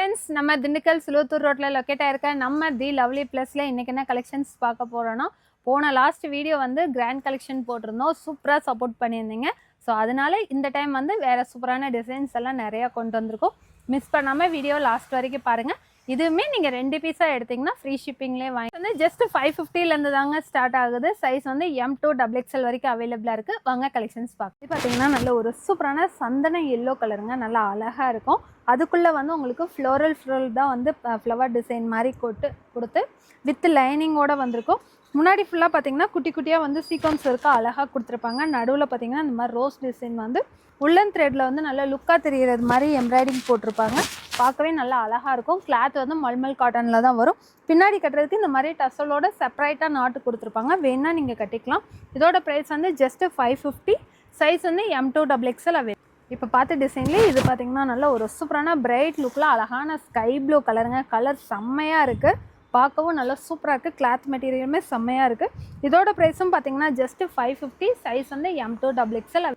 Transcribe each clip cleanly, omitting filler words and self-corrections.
Friends, நம்ம திண்டுக்கல் சிலுவத்தூர் ரோட்ல locate ஆயிருக்க நம்ம தி லவ்லி பிளஸ்ல இன்னைக்கு என்ன கலெக்ஷன்ஸ் பார்க்க போறோம்னா, போன லாஸ்ட் வீடியோ வந்து கிராண்ட் கலெக்ஷன் போட்டிருந்தோம். சூப்பரா சப்போர்ட் பண்ணியிருந்தீங்க. ஸோ அதனால இந்த டைம் வந்து வேற சூப்பரான டிசைன்ஸ் எல்லாம் நிறைய கொண்டு வந்திருக்கோம். மிஸ் பண்ணாம வீடியோ லாஸ்ட் வரைக்கும் பாருங்க. இதுவுமே நீங்க 2 பீஸா எடுத்தீங்கன்னா ஃப்ரீ ஷிப்பிங்லேயே வாங்கி வந்து ஜஸ்ட் 550 தாங்க ஸ்டார்ட் ஆகுது. சைஸ் வந்து M2 XXL வரைக்கும் அவைலபிளா இருக்கு. வாங்க கலெக்ஷன்ஸ் பார்க்கலாம். இது பார்த்தீங்கன்னா நல்ல ஒரு சூப்பரான சந்தன எல்லோ கலருங்க, நல்லா அழகா இருக்கும். அதுக்குள்ளே வந்து உங்களுக்கு ஃப்ளோரல் தான் வந்து ஃப்ளவர் டிசைன் மாதிரி கொடுத்து வித் லைனிங்கோட வந்திருக்கும். முன்னாடி ஃபுல்லாக பார்த்தீங்கன்னா குட்டி குட்டியாக வந்து சீக்வன்ஸ் இருக்க அழகாக கொடுத்துருப்பாங்க. நடுவில் பார்த்தீங்கன்னா இந்த மாதிரி ரோஸ் டிசைன் வந்து உள்ளன் த்ரெட்டில் வந்து நல்லா லுக்காக தெரிகிறது மாதிரி எம்ப்ராய்டிங் போட்டிருப்பாங்க. பார்க்கவே நல்லா அழகாக இருக்கும். கிளாத் வந்து மல்மல் காட்டனில் தான் வரும். பின்னாடி கட்டுறதுக்கு இந்த மாதிரி டசலோட செப்பரேட்டாக நாட்டு கொடுத்துருப்பாங்க. வேணால் நீங்கள் கட்டிக்கலாம். இதோட ப்ரைஸ் வந்து ஜஸ்ட்டு 550. சைஸ் வந்து M2 XXL அவைலபிள். இப்போ பார்த்த டிசைன்லேயே இது பார்த்திங்கன்னா நல்ல ஒரு சூப்பரான பிரைட் லுக்கில் அழகான ஸ்கை ப்ளூ கலருங்க. கலர் செம்மையாக இருக்குது, பார்க்கவும் நல்லா சூப்பராக இருக்குது. கிளாத் மெட்டீரியலுமே செம்மையாக இருக்குது. இதோட ப்ரைஸும் பார்த்திங்கன்னா ஜஸ்ட்டு 550. சைஸ் வந்து M2 XXL.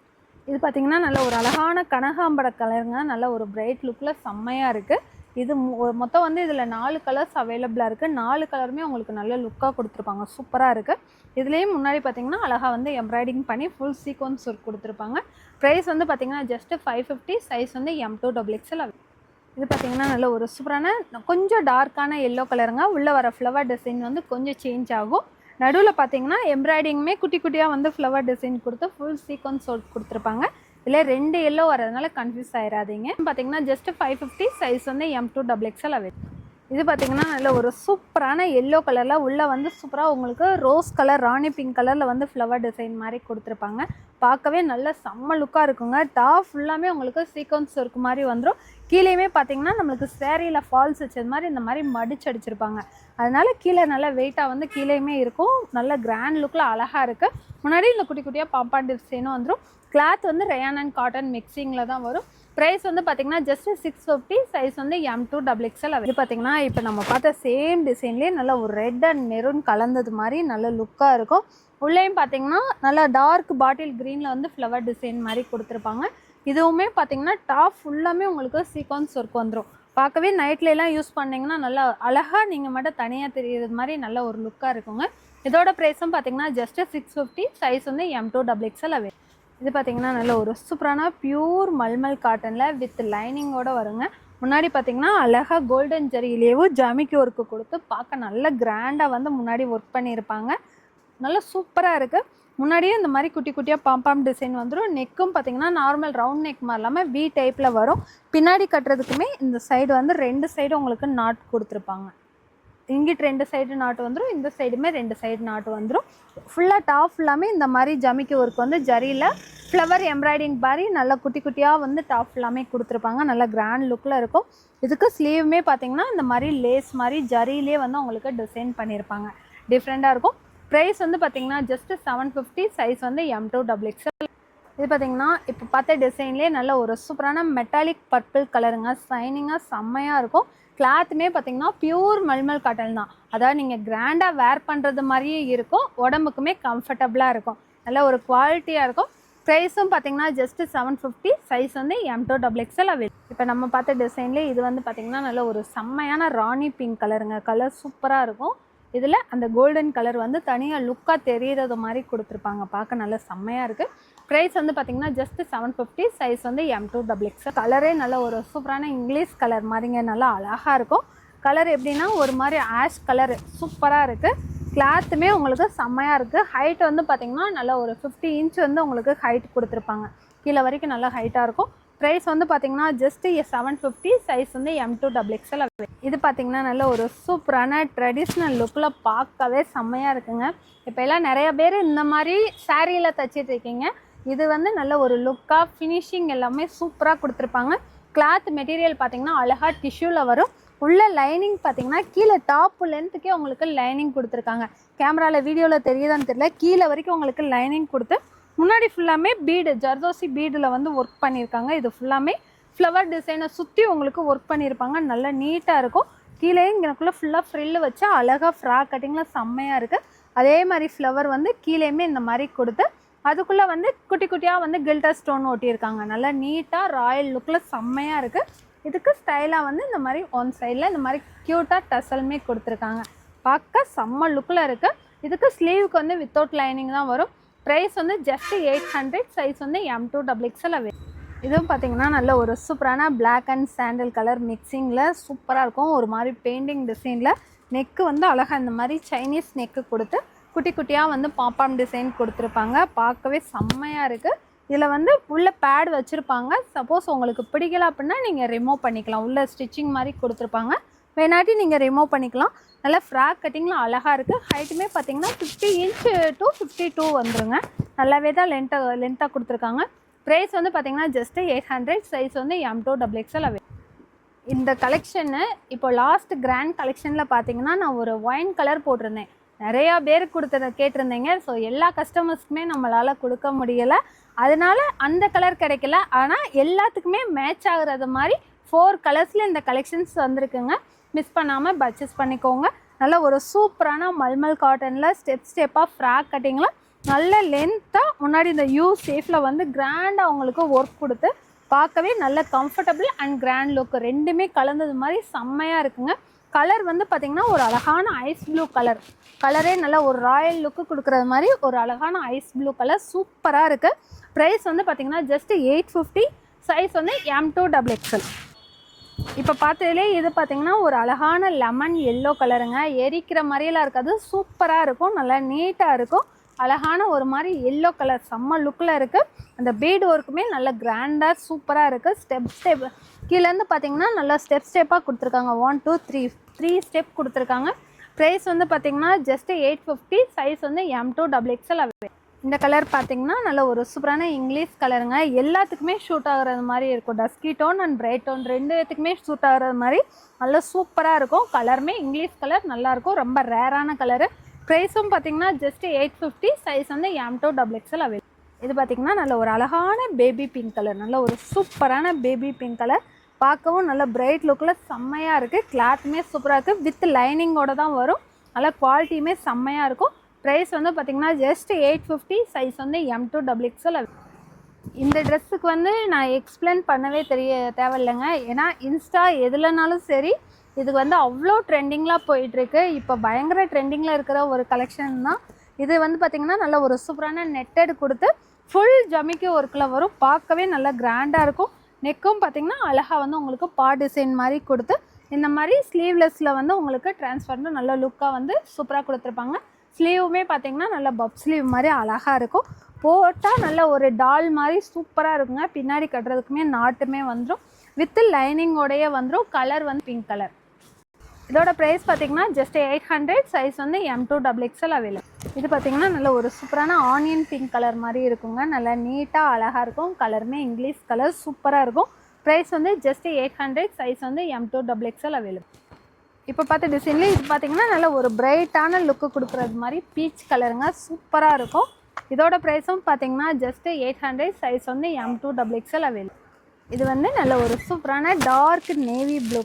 இது பார்த்திங்கன்னா நல்ல ஒரு அழகான கனகாம்பர கலருங்க, நல்ல ஒரு பிரைட் லுக்கில் செம்மையாக இருக்குது. இது மொத்தம் வந்து இதில் 4 கலர்ஸ் அவைலபிளாக இருக்குது. 4 கலருமே உங்களுக்கு நல்ல லுக்காக கொடுத்துருப்பாங்க, சூப்பராக இருக்குது. இதுலேயும் முன்னாடி பார்த்திங்கன்னா அழகாக வந்து எம்ப்ராய்டிங் பண்ணி ஃபுல் சீக்வன்ஸ் ஒர்க் கொடுத்துருப்பாங்க. ப்ரைஸ் வந்து பார்த்திங்கன்னா ஜஸ்ட்டு 550. சைஸ் வந்து M2 XXL. இது பார்த்திங்கன்னா நல்ல ஒரு சூப்பரான கொஞ்சம் டார்க்கான எல்லோ கலருங்க. உள்ளே வர ஃப்ளவர் டிசைன் வந்து கொஞ்சம் சேஞ்ச் ஆகும். நடுவில் பார்த்திங்கன்னா எம்ப்ராய்டிங்குமே குட்டி குட்டியாக வந்து ஃப்ளவர் டிசைன் கொடுத்து ஃபுல் சீக்வன்ஸ் ஒர்க் கொடுத்துருப்பாங்க. இல்லை 2 எல்லோ வரதுனால கன்ஃபியூஸ் ஆயிடாதீங்க. பார்த்திங்கன்னா ஜஸ்ட்டு 550. சைஸ் வந்து M2 XXL அவைலபிள். இது பார்த்திங்கன்னா நல்ல ஒரு சூப்பரான எல்லோ கலரில் உள்ளே வந்து சூப்பராக உங்களுக்கு ரோஸ் கலர் ராணி பிங்க் கலரில் வந்து ஃப்ளவர் டிசைன் மாதிரி கொடுத்துருப்பாங்க. பார்க்கவே நல்ல செம்ம லுக்காக இருக்குங்க. டாப் ஃபுல்லாமே உங்களுக்கு சீக்வன்ஸ் ஒர்க் மாதிரி வந்துடும். கீழேயுமே பார்த்திங்கன்னா நம்மளுக்கு சேரீயில் ஃபால்ஸ் வச்சது மாதிரி இந்த மாதிரி மடிச்சு அடிச்சிருப்பாங்க. அதனால் கீழே நல்லா வெயிட்டாக வந்து கீழேயுமே இருக்கும். நல்ல கிராண்ட் லுக்கில் அழகாக இருக்குது. முன்னாடி இந்த குட்டி குட்டியாக பாம்பான் டிசைனும் வந்துடும். கிளாத் வந்து ரயான் அண்ட் காட்டன் மிக்சிங்கில் தான் வரும். ப்ரைஸ் வந்து பார்த்திங்கன்னா ஜஸ்ட்டு 650. சைஸ் வந்து M2 XXL. இது பார்த்திங்கன்னா இப்போ நம்ம பார்த்த சேம் டிசைன்லேயே நல்ல ஒரு ரெட் அண்ட் மெரூன் கலந்தது மாதிரி நல்ல லுக்காக இருக்கும். உள்ளேயும் பார்த்திங்கன்னா நல்லா டார்க் பாட்டில் க்ரீனில் வந்து ஃப்ளவர் டிசைன் மாதிரி கொடுத்துருப்பாங்க. இதுவுமே பார்த்திங்கன்னா டாப் ஃபுல்லாமே உங்களுக்கு சீக்வன்ஸ் ஒர்க் வந்துடும். பார்க்கவே நைட்லலாம் யூஸ் பண்ணிங்கன்னா நல்லா அழகாக நீங்கள் மட்டும் தனியாக தெரிகிறது மாதிரி நல்ல ஒரு லுக்காக இருக்குங்க. இதோட ப்ரைஸும் பார்த்திங்கன்னா ஜஸ்ட்டு 650. சைஸ் வந்து M2 XXL அவைலபிள். இது பார்த்திங்கன்னா நல்ல ஒரு சூப்பரான பியூர் மல்மல் காட்டனில் வித் லைனிங்கோடு வருங்க. முன்னாடி பார்த்திங்கன்னா அழகாக கோல்டன் ஜரியிலேயும் ஜமிக்கி ஒர்க்கு கொடுத்து பார்க்க நல்ல கிராண்டாக வந்து முன்னாடி ஒர்க் பண்ணியிருப்பாங்க. நல்லா சூப்பராக இருக்குது. முன்னாடியே இந்த மாதிரி குட்டி குட்டியாக பாம்பாம் டிசைன் வந்துடும். நெக்கும் பார்த்திங்கன்னா நார்மல் ரவுண்ட் நெக் மாதிரி இல்லாமல் V டைப்பில் வரும். பின்னாடி கட்டுறதுக்குமே இந்த சைடு வந்து 2 சைடு உங்களுக்கு நாட் கொடுத்துருப்பாங்க. இங்கிட்டு 2 சைடு நாட்டு வந்துடும், இந்த சைடுமே 2 சைடு நாட்டு வந்துடும். ஃபுல்லாக டாப் ஃபுல்லாமே இந்த மாதிரி ஜமிக்கி ஒர்க் வந்து ஜரியில் ஃப்ளவர் எம்ப்ராய்டிங் மாதிரி நல்லா குட்டி குட்டியாக வந்து டாப் ஃபுல்லாமே கொடுத்துருப்பாங்க. நல்லா கிராண்ட் லுக்கில் இருக்கும். இதுக்கு ஸ்லீவுமே பார்த்திங்கன்னா இந்த மாதிரி லேஸ் மாதிரி ஜரியிலே வந்து உங்களுக்கு டிசைன் பண்ணியிருப்பாங்க. டிஃப்ரெண்ட்டாக இருக்கும். ப்ரைஸ் வந்து பார்த்திங்கன்னா ஜஸ்ட்டு 750. சைஸ் வந்து M2 XXL. இது பார்த்திங்கன்னா இப்போ பார்த்த டிசைன்லேயே நல்ல ஒரு சூப்பரான மெட்டாலிக் பர்பிள் கலருங்க. ஷைனிங்காக செம்மையாக இருக்கும். கிளாத்துமே பார்த்திங்கன்னா பியூர் மல்மல் காட்டன் தான். அதாவது நீங்கள் கிராண்டாக வேர் பண்ணுறது மாதிரியே இருக்கும். உடம்புக்குமே கம்ஃபர்டபுளாக இருக்கும். நல்ல ஒரு குவாலிட்டியாக இருக்கும். ப்ரைஸும் பார்த்திங்கன்னா ஜஸ்ட்டு 750. சைஸ் வந்து M2 XXL அவைலபிள். இப்போ நம்ம பார்த்த டிசைன்லேயே இது வந்து பார்த்திங்கன்னா நல்ல ஒரு செம்மையான ராணி பிங்க் கலருங்க. கலர் சூப்பராக இருக்கும். இதில் அந்த கோல்டன் கலர் வந்து தனியாக லுக்காக தெரிகிறது மாதிரி கொடுத்துருப்பாங்க. பார்க்க நல்லா செம்மையாக இருக்குது. ப்ரைஸ் வந்து பார்த்திங்கன்னா ஜஸ்ட்டு 750. சைஸ் வந்து M2 XXL. கலரே நல்ல ஒரு சூப்பரான இங்கிலீஷ் கலர் மாதிரிங்க, நல்லா அழகாக இருக்கும். கலர் எப்படின்னா ஒரு மாதிரி ஆஷ் கலர் சூப்பராக இருக்குது. கிளாத்துமே உங்களுக்கு செம்மையாக இருக்குது. ஹைட் வந்து பார்த்திங்கன்னா நல்லா ஒரு 50 இன்ச் வந்து உங்களுக்கு ஹைட் கொடுத்துருப்பாங்க. கீழே வரைக்கும் நல்லா ஹைட்டாக இருக்கும். ப்ரைஸ் வந்து பார்த்திங்கன்னா ஜஸ்ட்டு 750. சைஸ் வந்து M2 XXL. இது பார்த்திங்கன்னா நல்ல ஒரு சூப்பரான ட்ரெடிஷ்னல் லுக்கில் பார்க்கவே செம்மையாக இருக்குங்க. இப்போ எல்லாம் நிறைய பேர் இந்த மாதிரி சாரியில் தைச்சிட்டு இருக்கீங்க. இது வந்து நல்ல ஒரு லுக்காக ஃபினிஷிங் எல்லாமே சூப்பராக கொடுத்துருப்பாங்க. கிளாத் மெட்டீரியல் பார்த்திங்கன்னா அழகாக டிஷ்யூவில் வரும். உள்ள லைனிங் பார்த்திங்கன்னா கீழே டாப்பு லென்த்துக்கே உங்களுக்கு லைனிங் கொடுத்துருக்காங்க. கேமராவில் வீடியோவில் தெரியுதான்னு தெரியல, கீழே வரைக்கும் உங்களுக்கு லைனிங் கொடுத்து முன்னாடி ஃபுல்லாமே பீடு ஜர்தோசி பீடில் வந்து ஒர்க் பண்ணியிருக்காங்க. இது ஃபுல்லாமே ஃப்ளவர் டிசைனை சுற்றி உங்களுக்கு ஒர்க் பண்ணியிருப்பாங்க. நல்லா நீட்டாக இருக்கும். கீழே இங்கனக்குள்ளே ஃபுல்லாக ஃப்ரில்லு வச்சா அழகாக ஃப்ராக் கட்டிங்கில் செம்மையாக இருக்குது. அதே மாதிரி ஃப்ளவர் வந்து கீழேயுமே இந்த மாதிரி கொடுத்து அதுக்குள்ளே வந்து குட்டி குட்டியாக வந்து கில்டர் ஸ்டோன் ஒட்டியிருக்காங்க. நல்லா நீட்டாக ராயல் லுக்கில் செம்மையாக இருக்குது. இதுக்கு ஸ்டைலாக வந்து இந்த மாதிரி ஒன் சைடில் இந்த மாதிரி க்யூட்டாக டசலுமே கொடுத்துருக்காங்க. பார்க்க செம்ம லுக்கில் இருக்குது. இதுக்கு ஸ்லீவுக்கு வந்து வித்தவுட் லைனிங் தான் வரும். ப்ரைஸ் வந்து ஜஸ்ட் 800. சைஸ் வந்து M2XXL அவைலபிள். இதுவும் பார்த்தீங்கன்னா நல்ல ஒரு சூப்பரான பிளாக் அண்ட் சாண்டல் கலர் மிக்சிங்கில் சூப்பராக இருக்கும். ஒரு மாதிரி பெயிண்டிங் டிசைனில் நெக்கு வந்து அழகாக இந்த மாதிரி சைனீஸ் நெக்கு கொடுத்து குட்டி குட்டியாக வந்து பாப்பாம் டிசைன் கொடுத்துருப்பாங்க. பார்க்கவே செம்மையாக இருக்குது. இதில் வந்து உள்ள பேட் வச்சுருப்பாங்க. சப்போஸ் உங்களுக்கு பிடிக்கல அப்படின்னா நீங்கள் ரிமூவ் பண்ணிக்கலாம். உள்ள ஸ்டிச்சிங் மாதிரி கொடுத்துருப்பாங்க, வேணாட்டி நீங்கள் ரிமூவ் பண்ணிக்கலாம். நல்லா ஃப்ராக் கட்டிங்கில் அழகாக இருக்குது. ஹைட்டுமே பார்த்தீங்கன்னா 50 inch to 52 வந்துருங்க. நல்லாவே தான் லென்த்தாக கொடுத்துருக்காங்க. ப்ரைஸ் வந்து பார்த்தீங்கன்னா ஜஸ்ட்டு 800. சைஸ் வந்து M2XXL அவைலபிள். இந்த கலெக்ஷன்னு இப்போ லாஸ்ட் கிராண்ட் கலெக்ஷனில் பார்த்தீங்கன்னா நான் ஒரு ஒயின் கலர் போட்டிருந்தேன். நிறையா பேர் கேட்டிருந்தீங்க. ஸோ எல்லா கஸ்டமர்ஸ்க்குமே நம்மளால் கொடுக்க முடியலை, அதனால அந்த கலர் கிடைக்கல. ஆனால் எல்லாத்துக்குமே மேட்ச் ஆகுறது மாதிரி 4 கலர்ஸில் இந்த கலெக்ஷன்ஸ் வந்திருக்குங்க. மிஸ் பண்ணாமல் பர்ச்சேஸ் பண்ணிக்கோங்க. நல்ல ஒரு சூப்பரான மல்மல் காட்டனில் ஸ்டெப்பாக ஃப்ராக் கட்டிங்கில் நல்ல லென்த்தாக முன்னாடி இந்த யூ ஷேப்பில் வந்து கிராண்டாக அவங்களுக்கு ஒர்க் கொடுத்து பார்க்கவே நல்ல கம்ஃபர்டபுள் அண்ட் கிராண்ட் லுக் ரெண்டுமே கலந்தது மாதிரி செம்மையாக இருக்குங்க. கலர் வந்து பார்த்திங்கன்னா ஒரு அழகான ஐஸ் ப்ளூ கலரே நல்ல ஒரு ராயல் லுக்கு கொடுக்குறது மாதிரி ஒரு அழகான ஐஸ் ப்ளூ கலர் சூப்பராக இருக்குது. ப்ரைஸ் வந்து பார்த்திங்கன்னா ஜஸ்ட்டு 850. சைஸ் வந்து M2XXL. இப்போ பார்த்ததுலே இது பார்த்திங்கன்னா ஒரு அழகான லெமன் எல்லோ கலருங்க. எரிக்கிற மாதிரியெல்லாம் இருக்காது, சூப்பராக இருக்கும், நல்லா நீட்டாக இருக்கும். அழகான ஒரு மாதிரி எல்லோ கலர் செம்ம லுக்கில் இருக்குது. அந்த பீட் ஒர்க்குமே நல்ல கிராண்டாக சூப்பராக இருக்குது. ஸ்டெப் கீழேருந்து பார்த்தீங்கன்னா நல்லா ஸ்டெப்பாக கொடுத்துருக்காங்க. 1 2 3 ஸ்டெப் கொடுத்துருக்காங்க. ப்ரைஸ் வந்து பார்த்திங்கன்னா ஜஸ்ட்டு 850. சைஸ் வந்து M2XXL அவைலபிள். இந்த கலர் பார்த்திங்கன்னா நல்ல ஒரு சூப்பரான இங்கிலீஷ் கலருங்க. எல்லாத்துக்குமே ஷூட் ஆகிறது மாதிரி இருக்கும். Dusky tone and bright tone ரெண்டுத்துக்குமே ஷூட் ஆகிறது மாதிரி நல்லா சூப்பராக இருக்கும். கலருமே இங்கிலீஷ் கலர் நல்லாயிருக்கும், ரொம்ப ரேரான கலரு. ப்ரைஸும் பார்த்திங்கன்னா ஜஸ்ட்டு 850. சைஸ் வந்து M2XXL அவைலபிள். இது பார்த்திங்கன்னா நல்ல ஒரு அழகான பேபி பிங்க் கலர், நல்ல ஒரு சூப்பரான பேபி பிங்க் கலர். பார்க்கவும் நல்ல பிரைட் லுக்கில் செம்மையாக இருக்குது. கிளாத்துமே சூப்பராக இருக்குது, வித் லைனிங்கோடு தான் வரும். நல்லா குவாலிட்டியுமே செம்மையாக இருக்கும். ப்ரைஸ் வந்து பார்த்திங்கன்னா ஜஸ்ட் 850. சைஸ் வந்து M2XXL. இந்த ட்ரெஸ்ஸுக்கு வந்து நான் எக்ஸ்பிளைன் பண்ணவே தேவையில்லைங்க. ஏன்னா இன்ஸ்டா எதுலனாலும் சரி இதுக்கு வந்து அவ்வளோ ட்ரெண்டிங்லாம் போயிட்டுருக்கு. இப்போ பயங்கர ட்ரெண்டிங்கில் இருக்கிற ஒரு கலெக்ஷன் தான் இது. வந்து பார்த்திங்கன்னா நல்ல ஒரு சூப்பரான நெட்டட் கொடுத்து ஃபுல் ஜமிக்கி ஒர்க்கில் வரும். பார்க்கவே நல்லா கிராண்டாக இருக்கும். நெக்கும் பார்த்திங்கன்னா அழகாக வந்து உங்களுக்கு டிசைன் மாதிரி கொடுத்து இந்த மாதிரி ஸ்லீவ்லெஸ்ஸில் வந்து உங்களுக்கு ட்ரான்ஸ்பரண்ட் நல்ல லுக்காக வந்து சூப்பராக கொடுத்துருப்பாங்க. ஸ்லீவுமே பார்த்திங்கன்னா நல்ல பப் ஸ்லீவ் மாதிரி அழகாக இருக்கும். போட்டால் நல்ல ஒரு டால் மாதிரி சூப்பராக இருக்குங்க. பின்னாடி கட்டுறதுக்குமே நாட்டுமே வந்துடும், வித் லைனிங்கோடையே வந்துடும். கலர் வந்து பிங்க் கலர். இதோட ப்ரைஸ் பார்த்திங்கன்னா ஜஸ்ட் 800. சைஸ் வந்து M2XXL அவைலபிள். இது பார்த்திங்கன்னா நல்ல ஒரு சூப்பரான ஆனியன் பிங்க் கலர் மாதிரி இருக்குங்க. நல்லா நீட்டாக அழகாக இருக்கும். கலருமே இங்கிலீஷ் கலர் சூப்பராக இருக்கும். ப்ரைஸ் வந்து ஜஸ்ட் 800. சைஸ் வந்து M2XXL அவைலபிள். இப்போ பார்த்த டிசைன்லேயே இது பார்த்திங்கன்னா நல்ல ஒரு பிரைட்டான லுக்கு கொடுக்குறது மாதிரி பீச் கலருங்க, சூப்பராக இருக்கும். இதோட ப்ரைஸும் பார்த்திங்கன்னா ஜஸ்ட் 800. சைஸ் வந்து M2XXL அவைலபிள். இது வந்து நல்ல ஒரு சூப்பரான டார்க் நேவி ப்ளூ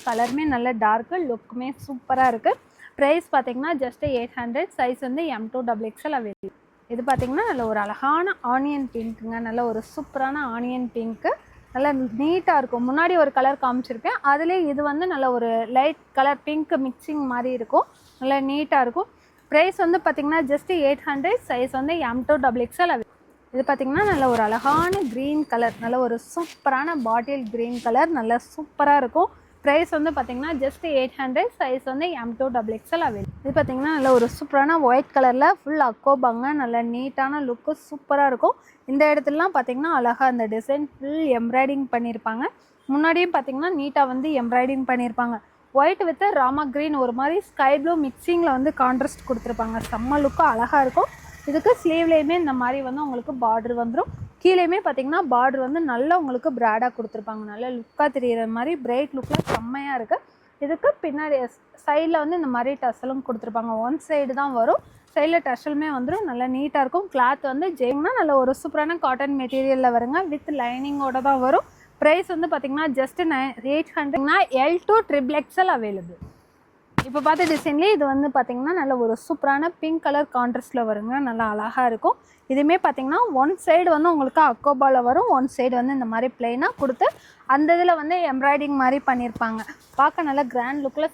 கலருமே நல்ல டார்க்கு, லுக்குமே சூப்பராக இருக்குது. ப்ரைஸ் பார்த்திங்கன்னா ஜஸ்ட் 800. சைஸ் வந்து M2XXL அவைலபிள். இது பார்த்திங்கன்னா நல்ல ஒரு அழகான ஆனியன் பிங்க்குங்க. நல்ல ஒரு சூப்பரான ஆனியன் பிங்க்கு, நல்லா நீட்டாக இருக்கும். முன்னாடி ஒரு கலர் காமிச்சிருப்பேன், அதுலேயே இது வந்து நல்ல ஒரு லைட் கலர் பிங்க் மிக்சிங் மாதிரி இருக்கும், நல்லா நீட்டாக இருக்கும். ப்ரைஸ் வந்து பார்த்திங்கன்னா ஜஸ்ட் 800. சைஸ் வந்து M2XXL அவைலபிள். இது பார்த்திங்கன்னா நல்ல ஒரு அழகான க்ரீன் கலர், நல்ல ஒரு சூப்பரான பாட்டில் க்ரீன் கலர், நல்லா சூப்பராக இருக்கும். ப்ரைஸ் வந்து பார்த்திங்கன்னா ஜஸ்ட் 800. சைஸ் வந்து M2XXL அவைலபிள். இது பார்த்திங்கன்னா நல்ல ஒரு சூப்பரான ஒயிட் கலரில் ஃபுல் அக்கோபாங்க, நல்ல நீட்டான லுக்கு சூப்பராக இருக்கும். இந்த இடத்துலலாம் பார்த்திங்கன்னா அழகாக அந்த டிசைன் ஃபுல் எம்ப்ராய்டிங் பண்ணியிருப்பாங்க. முன்னாடியும் பார்த்திங்கன்னா நீட்டாக வந்து எம்ப்ராய்டிங் பண்ணியிருப்பாங்க. ஒயிட் வித் ராமா க்ரீன் ஒரு மாதிரி ஸ்கை ப்ளூ மிக்சிங்கில் வந்து கான்ட்ராஸ்ட் கொடுத்துருப்பாங்க. செம்ம லுக்கு அழகாக இருக்கும். இதுக்கு ஸ்லீவ்லேயுமே இந்த மாதிரி வந்து உங்களுக்கு பார்டர் வந்துடும். கீழேயுமே பார்த்திங்கன்னா பார்டர் வந்து நல்லா உங்களுக்கு ப்ராடாக கொடுத்துருப்பாங்க. நல்லா லுக்காக தெரிகிற மாதிரி பிரைட் லுக்கில் செம்மையாக இருக்குது. இதுக்கு பின்னாடி சைடில் வந்து இந்த மாதிரி டசலும் கொடுத்துருப்பாங்க. ஒன் சைடு தான் வரும், சைடில் டசலுமே வந்துடும். நல்லா நீட்டாக இருக்கும். கிளாத் வந்து ஜெயிங்னா நல்ல ஒரு சூப்பரான காட்டன் மெட்டீரியலில் வருங்க, வித் லைனிங்கோடு தான் வரும். ப்ரைஸ் வந்து பார்த்திங்கன்னா ஜஸ்ட் 800. L2 XXL available. இப்போ பார்த்த டிசைன்லேயே இது வந்து பார்த்திங்கன்னா நல்ல ஒரு சூப்பரான பிங்க் கலர் கான்ட்ராஸ்ட்டில் வருங்க. நல்லா அழகாக இருக்கும். இதுவுமே பார்த்திங்கன்னா ஒன் சைடு வந்து உங்களுக்கு அக்கோபாவில் வரும், ஒன் சைடு வந்து இந்த மாதிரி ப்ளைனாக கொடுத்து அந்த இதில் வந்து எம்ப்ராய்டிங் மாதிரி பண்ணியிருப்பாங்க. பார்க்க நல்லா கிராண்ட் லுக்கில்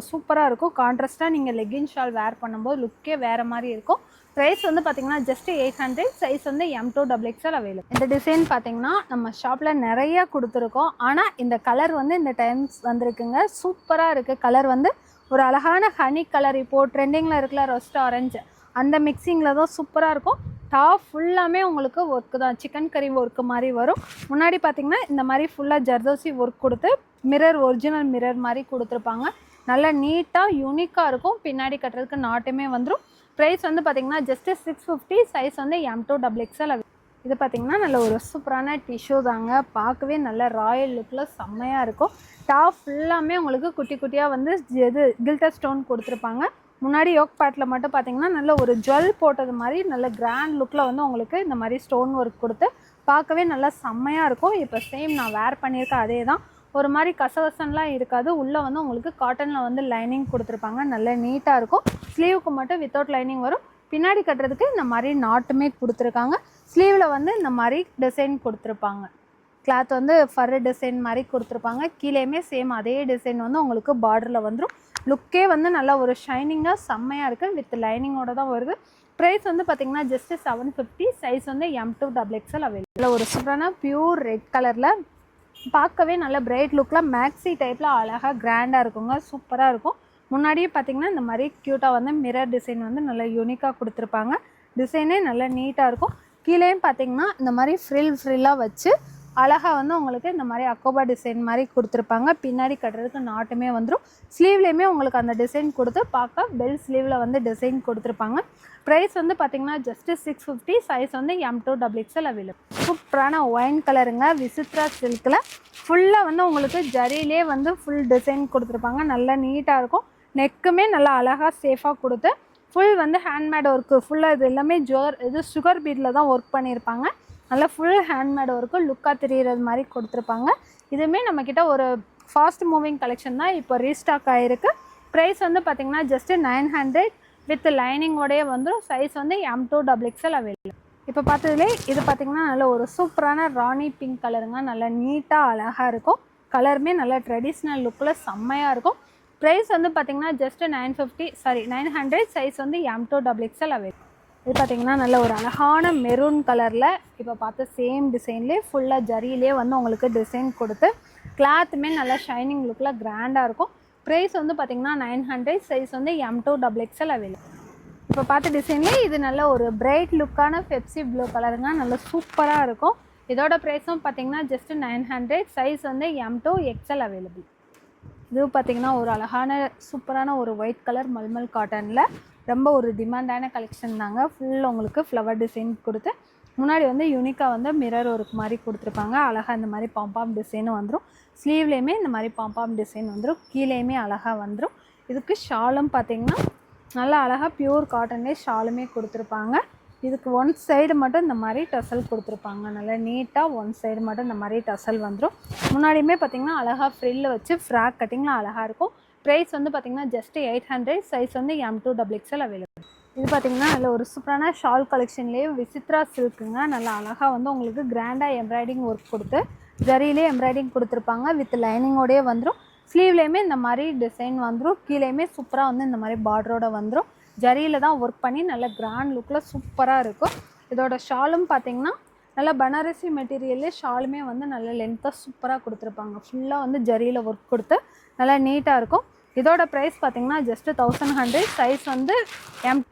சூப்பராக இருக்கும். கான்ட்ராஸ்ட்டாக நீங்கள் லெகின் ஷால் வேர் பண்ணும்போது லுக்கே வேறு மாதிரி இருக்கும். ப்ரைஸ் வந்து பார்த்திங்கன்னா ஜஸ்ட் 800. சைஸ் வந்து M2XXL அவைலபிள். இந்த டிசைன் பார்த்திங்கன்னா நம்ம ஷாப்பில் நிறையா கொடுத்துருக்கோம். ஆனால் இந்த கலர் வந்து இந்த டைம்ஸ் வந்திருக்குங்க. சூப்பராக இருக்குது. கலர் வந்து ஒரு அழகான ஹனி கலர், இப்போது ட்ரெண்டிங்கில் இருக்கல ரொஸ்ட் ஆரஞ்சு, அந்த மிக்சிங்கில் தான் சூப்பராக இருக்கும். டாப் ஃபுல்லாமே உங்களுக்கு ஒர்க்கு தான், சிக்கன் கறி ஒர்க்கு மாதிரி வரும். முன்னாடி பார்த்திங்கன்னா இந்த மாதிரி ஃபுல்லாக ஜர்தோசி ஒர்க் கொடுத்து மிரர், ஒரிஜினல் மிரர் மாதிரி கொடுத்துருப்பாங்க. நல்லா நீட்டாக யூனிக்காக இருக்கும். பின்னாடி கட்டுறதுக்கு நாட்டுமே வந்துடும். ப்ரைஸ் வந்து பார்த்திங்கன்னா ஜஸ்ட்டு 650. சைஸ் வந்து M2XXL. இது பார்த்திங்கன்னா நல்ல ஒரு சூப்பரான டிஷ்யூ தாங்க. பார்க்கவே நல்ல ராயல் லுக்கில் செம்மையாக இருக்கும். டாப் ஃபுல்லாமே உங்களுக்கு குட்டி குட்டியாக வந்து இது கில்டர் ஸ்டோன் கொடுத்துருப்பாங்க. முன்னாடி யோக் பேட்டில் மட்டும் பார்த்திங்கன்னா நல்ல ஒரு ஜுவல் போட்டது மாதிரி நல்ல கிராண்ட் லுக்கில் வந்து உங்களுக்கு இந்த மாதிரி ஸ்டோன் ஒர்க் கொடுத்து பார்க்கவே நல்லா செம்மையாக இருக்கும். இப்போ சேம் நான் வேர் பண்ணியிருக்கேன் அதே தான். ஒரு மாதிரி கசகசன்லாம் இருக்காது. உள்ளே வந்து உங்களுக்கு காட்டனில் வந்து லைனிங் கொடுத்துருப்பாங்க. நல்ல நீட்டாக இருக்கும். ஸ்லீவுக்கு மட்டும் வித்தவுட் லைனிங் வரும். பின்னாடி கட்டுறதுக்கு இந்த மாதிரி நாட்டுமே கொடுத்துருக்காங்க. ஸ்லீவில் வந்து இந்த மாதிரி டிசைன் கொடுத்துருப்பாங்க. கிளாத் வந்து ஃபர் டிசைன் மாதிரி கொடுத்துருப்பாங்க. கீழேயுமே சேம் அதே டிசைன் வந்து உங்களுக்கு பார்டரில் வந்துடும். லுக்கே வந்து நல்லா ஒரு ஷைனிங்காக செம்மையாக இருக்குது. வித் லைனிங்கோடு தான் வருது. ப்ரைஸ் வந்து பார்த்திங்கன்னா ஜஸ்ட்டு 750. சைஸ் வந்து M2XXL அவைலபிள். ஒரு சூப்பரான பியூர் ரெட் கலரில் பார்க்கவே நல்ல பிரைட் லுக்கில் மேக்ஸி டைப்பில் அழகாக கிராண்டாக இருக்குங்க. சூப்பராக இருக்கும். முன்னாடியே பார்த்திங்கன்னா இந்த மாதிரி க்யூட்டாக வந்து மிரர் டிசைன் வந்து நல்லா யூனிக்காக கொடுத்துருப்பாங்க. டிசைனே நல்லா நீட்டாக இருக்கும். கீழேயும் பார்த்திங்கன்னா இந்த மாதிரி ஃப்ரில்லாக வச்சு அழகாக வந்து உங்களுக்கு இந்த மாதிரி அக்கோபா டிசைன் மாதிரி கொடுத்துருப்பாங்க. பின்னாடி கட்டுறதுக்கு நாட்டுமே வந்துடும். ஸ்லீவ்லேயுமே உங்களுக்கு அந்த டிசைன் கொடுத்து பார்க்க பெல் ஸ்லீவில் வந்து டிசைன் கொடுத்துருப்பாங்க. ப்ரைஸ் வந்து பார்த்திங்கன்னா ஜஸ்ட்டு 650. சைஸ் வந்து M2XXL அவைலபிள். சூப்பரான ஒயின் கலருங்க. விசித்ரா சில்கில் ஃபுல்லாக வந்து உங்களுக்கு ஜரியிலே வந்து ஃபுல் டிசைன் கொடுத்துருப்பாங்க. நல்லா நீட்டாக இருக்கும். நெக்குமே நல்லா அழகாக சேஃபாக கொடுத்து ஃபுல் வந்து ஹேண்ட்மேட் ஒர்க்கு ஃபுல்லாக இது எல்லாமே சுகர் பீட்டில் தான் ஒர்க் பண்ணியிருப்பாங்க. நல்லா ஃபுல் ஹேண்ட்மேட் ஒர்க்கு லுக்காக தெரிகிறது மாதிரி கொடுத்துருப்பாங்க. இதுவுமே நம்மக்கிட்ட ஒரு ஃபாஸ்ட் மூவிங் கலெக்ஷன் தான். இப்போ ரீஸ்டாக் ஆகிருக்கு. ப்ரைஸ் வந்து பார்த்திங்கன்னா ஜஸ்ட்டு 900 வித் லைனிங்கோடையே வந்துடும். சைஸ் வந்து M2XXL அவைலபிள். இப்போ பார்த்ததுலே இது பார்த்திங்கன்னா நல்ல ஒரு சூப்பரான ராணி பிங்க் கலருங்க. நல்லா நீட்டாக அழகாக இருக்கும். கலருமே நல்லா ட்ரெடிஷ்னல் லுக்கில் செம்மையாக இருக்கும். ப்ரைஸ் வந்து பார்த்திங்கன்னா ஜஸ்ட்டு 900. சைஸ் வந்து M2XXL அவைலபிள். இது பார்த்திங்கன்னா நல்ல ஒரு அழகான மெரூன் கலரில் இப்போ பார்த்த சேம் டிசைன்லேயே ஃபுல்லாக ஜரியிலே வந்து உங்களுக்கு டிசைன் கொடுத்து கிளாத்துமே நல்லா ஷைனிங் லுக்கில் கிராண்டாக இருக்கும். ப்ரைஸ் வந்து பார்த்திங்கன்னா 900. சைஸ் வந்து M2XXL அவைலபிள். இப்போ பார்த்த டிசைன்லேயே இது நல்ல ஒரு பிரைட் லுக்கான பெப்சி ப்ளூ கலருங்க. நல்ல சூப்பராக இருக்கும். இதோட ப்ரைஸும் பார்த்திங்கன்னா ஜஸ்ட்டு 900. சைஸ் வந்து M2XL அவைலபிள். இது பார்த்திங்கன்னா ஒரு அழகான சூப்பரான ஒரு ஒயிட் கலர் மல்மல் காட்டனில் ரொம்ப ஒரு டிமாண்டான கலெக்ஷன் தாங்க. ஃபுல் உங்களுக்கு ஃப்ளவர் டிசைன் கொடுத்து முன்னாடி வந்து யூனிக்காக வந்து மிரர் ஒர்க் மாதிரி கொடுத்துருப்பாங்க. அழகாக இந்த மாதிரி பாம்பாம் டிசைனும் வந்துடும். ஸ்லீவ்லேயுமே இந்த மாதிரி பாம்பாம் டிசைன் வந்துடும். கீழேயுமே அழகாக வந்துடும். இதுக்கு ஷாலும் பார்த்திங்கன்னா நல்லா அழகாக பியூர் காட்டன்லேயே ஷாலுமே கொடுத்துருப்பாங்க. இதுக்கு ஒன் சைடு மட்டும் இந்த மாதிரி டசல் கொடுத்துருப்பாங்க. நல்லா நீட்டாக ஒன் சைடு மட்டும் இந்த மாதிரி டசல் வந்துடும். முன்னாடியுமே பார்த்திங்கன்னா அழகாக ஃப்ரில்லு வச்சு ஃப்ராக் கட்டிங்லாம் அழகாக இருக்கும். ப்ரைஸ் வந்து பார்த்திங்கன்னா ஜஸ்ட்டு 800. சைஸ் வந்து M2XXL அவைலபிள். இது பார்த்திங்கன்னா நல்ல ஒரு சூப்பரான ஷால் கலெக்ஷன்லேயே விசித்ரா சில்க்குங்க. நல்லா அழகாக வந்து உங்களுக்கு கிராண்டாக எம்ப்ராய்டிங் ஒர்க் கொடுத்து ஜரியிலே எம்ப்ராய்டிங் கொடுத்துருப்பாங்க. வித் லைனிங்கோடையே வந்துடும். ஸ்லீவ்லேயுமே இந்த மாதிரி டிசைன் வந்துடும். கீழேயுமே சூப்பராக வந்து இந்த மாதிரி பார்டரோட வந்துடும். ஜரியில் தான் ஒர்க் பண்ணி நல்ல கிராண்ட் லுக்கில் சூப்பராக இருக்கும். இதோட ஷாலும் பார்த்திங்கன்னா நல்லா பனாரசி மெட்டீரியல்லே ஷாலுமே வந்து நல்ல லென்த்தாக சூப்பராக கொடுத்துருப்பாங்க. ஃபுல்லாக வந்து ஜரியில் ஒர்க் கொடுத்து நல்லா நீட்டாக இருக்கும். இதோட ப்ரைஸ் பார்த்திங்கன்னா ஜஸ்ட்டு 1100. சைஸ் வந்து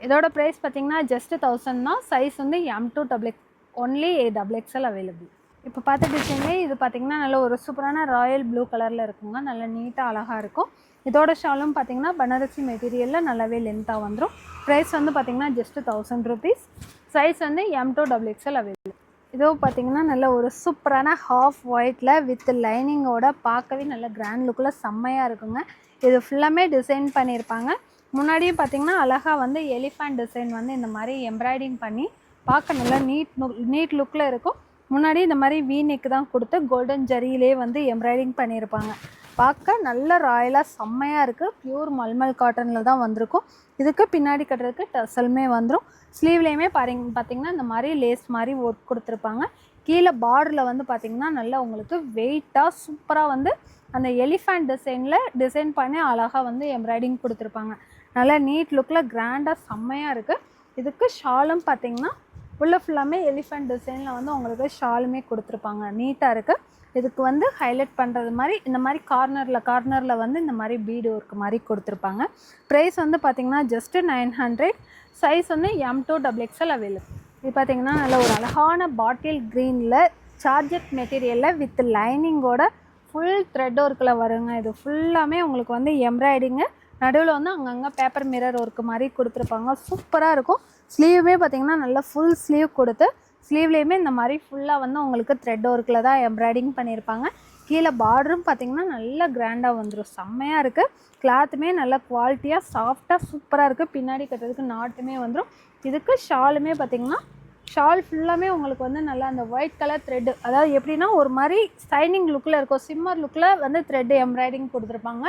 இதோட ப்ரைஸ் பார்த்திங்கன்னா ஜஸ்ட்டு 1000 தான். சைஸ் வந்து M2XX ஒன்லி XXL அவைலபிள். இப்போ பார்த்த டிசைன்லேயே இது பார்த்திங்கன்னா நல்ல ஒரு சூப்பரான ராயல் ப்ளூ கலரில் இருக்குங்க. நல்லா நீட்டாக அழகாக இருக்கும். இதோட ஷாலும் பார்த்திங்கன்னா பனாரசி மெட்டீரியலில் நல்லாவே லென்த்தாக வந்துடும். ப்ரைஸ் வந்து பார்த்திங்கன்னா ஜஸ்ட்டு 1000 rupees. சைஸ் வந்து M2XXL அவைலபிள். இதுவும் பார்த்திங்கன்னா நல்ல ஒரு சூப்பரான ஹாஃப் ஒயிட்டில் வித் லைனிங்கோட பார்க்கவே நல்ல கிராண்ட் லுக்கில் செம்மையாக இருக்குங்க. இது ஃபுல்லாமே டிசைன் பண்ணியிருப்பாங்க. முன்னாடியே பார்த்திங்கன்னா அழகாக வந்து எலிஃபண்ட் டிசைன் வந்து இந்த மாதிரி எம்ப்ராய்டிங் பண்ணி பார்க்க நல்லா நீட் லுக்கில் இருக்கும். முன்னாடி இந்த மாதிரி வி நெக் தான் கொடுத்து கோல்டன் ஜரியிலே வந்து எம்ப்ராய்டிங் பண்ணியிருப்பாங்க. பார்க்க நல்ல ராயலாக செம்மையாக இருக்குது. பியூர் மல்மல் காட்டனில் தான் வந்திருக்கும். இதுக்கு பின்னாடி கட்டுறதுக்கு டசலுமே வந்துடும். ஸ்லீவ்லேயுமே பார்த்திங்கன்னா இந்த மாதிரி லேஸ் மாதிரி ஒர்க் கொடுத்துருப்பாங்க. கீழே பார்டரில் வந்து பார்த்திங்கன்னா நல்லா உங்களுக்கு வெயிட்டாக சூப்பராக வந்து அந்த எலிஃபண்ட் டிசைன் பண்ணி அழகாக வந்து எம்ப்ராய்டிங் கொடுத்துருப்பாங்க. நல்லா நீட் லுக்கில் கிராண்டாக செம்மையாக இருக்குது. இதுக்கு ஷாலும் பார்த்திங்கன்னா உள்ள ஃபுல்லாமே எலிஃபண்ட் டிசைனில் வந்து உங்களுக்கு ஷாலுமே கொடுத்துருப்பாங்க. நீட்டாக இருக்குது. இதுக்கு வந்து ஹைலைட் பண்ணுறது மாதிரி இந்த மாதிரி கார்னரில் வந்து இந்த மாதிரி பீடு ஒர்க் மாதிரி கொடுத்துருப்பாங்க. ப்ரைஸ் வந்து பார்த்திங்கன்னா ஜஸ்ட்டு 900. சைஸ் வந்து M2XXL அவைலபிள். இது பார்த்திங்கன்னா நல்ல ஒரு அழகான பாட்டில் க்ரீனில் சார்ஜெட் மெட்டீரியலில் வித் லைனிங்கோட ஃபுல் த்ரெட் ஒர்க்கில் வருங்க. இது ஃபுல்லாமே உங்களுக்கு வந்து எம்ப்ராய்டிங்கு, நடுவில் வந்து அங்கங்கே பேப்பர் மிரர் ஒர்க்கு மாதிரி கொடுத்துருப்பாங்க. சூப்பராக இருக்கும். ஸ்லீவுமே பார்த்திங்கன்னா நல்லா ஃபுல் ஸ்லீவ் கொடுத்து ஸ்லீவ்லேயுமே இந்த மாதிரி ஃபுல்லாக வந்து உங்களுக்கு த்ரெட் ஒர்க்கில் தான் எம்ப்ராய்டிங் பண்ணியிருப்பாங்க. கீழே பார்டரும் பார்த்திங்கன்னா நல்லா கிராண்டாக வந்துடும். செம்மையாக இருக்குது. கிளாத்துமே நல்லா குவாலிட்டியாக சாஃப்டாக சூப்பராக இருக்குது. பின்னாடி கட்டுறதுக்கு நாட்டுமே வந்துடும். இதுக்கு ஷாலுமே பார்த்திங்கன்னா ஷால் ஃபுல்லாமே உங்களுக்கு வந்து நல்லா அந்த ஒயிட் கலர் த்ரெட்டு, அதாவது எப்படின்னா ஒரு மாதிரி ஷைனிங் லுக்கில் இருக்கும். சிம்மர் லுக்கில் வந்து த்ரெட்டு எம்ப்ராய்டிங் கொடுத்துருப்பாங்க.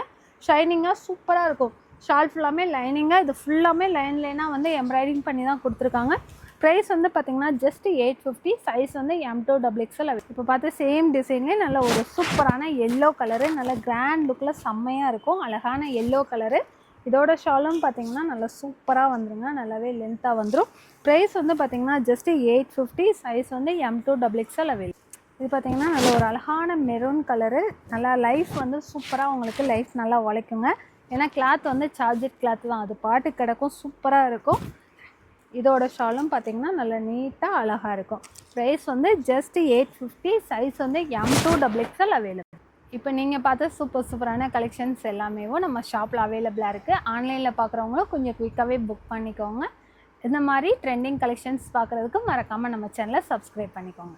ஷைனிங்காக சூப்பராக இருக்கும். ஷால் ஃபுல்லாமே லைனிங்காக, இது ஃபுல்லாமே லைனாக வந்து எம்ப்ராய்டிங் பண்ணி தான் கொடுத்துருக்காங்க. ப்ரைஸ் வந்து பார்த்திங்கன்னா ஜஸ்ட் 850. சைஸ் வந்து M2XXL. இப்போ பார்த்து சேம் டிசைன்லேயே நல்ல ஒரு சூப்பரான எல்லோ கலரு, நல்ல கிராண்ட் லுக்கில் செம்மையாக இருக்கும். அழகான எல்லோ கலரு. இதோட ஷாலும் பார்த்திங்கன்னா நல்லா சூப்பராக வந்துருங்க. நல்லாவே லென்த்தாக வந்துடும். ப்ரைஸ் வந்து பார்த்திங்கன்னா ஜஸ்ட்டு 850. சைஸ் வந்து M2XXL அவைலபிள். இது பார்த்திங்கன்னா நல்ல ஒரு அழகான மெரூன் கலரு. நல்லா லைஃப் வந்து சூப்பராக உங்களுக்கு லைஃப் நல்லா உழைக்குங்க. ஏன்னா கிளாத் வந்து சார்ஜெட் கிளாத் தான், அது பாட்டு கிடக்கும். சூப்பராக இருக்கும். இதோட ஷாலும் பார்த்திங்கன்னா நல்லா நீட்டாக அழகாக இருக்கும். ப்ரைஸ் வந்து ஜஸ்ட் 850. சைஸ் வந்து M2XXL அவைலபிள். இப்போ நீங்கள் பார்த்த சூப்பரான கலெக்ஷன்ஸ் எல்லாமே நம்ம ஷாப்பில் அவைலபிளாக இருக்குது. ஆன்லைனில் பார்க்குறவங்களும் கொஞ்சம் குயிக்காகவே புக் பண்ணிக்கோங்க. இந்த மாதிரி ட்ரெண்டிங் கலெக்ஷன்ஸ் பார்க்குறதுக்கு மறக்காமல் நம்ம சேனலை சப்ஸ்கிரைப் பண்ணிக்கோங்க.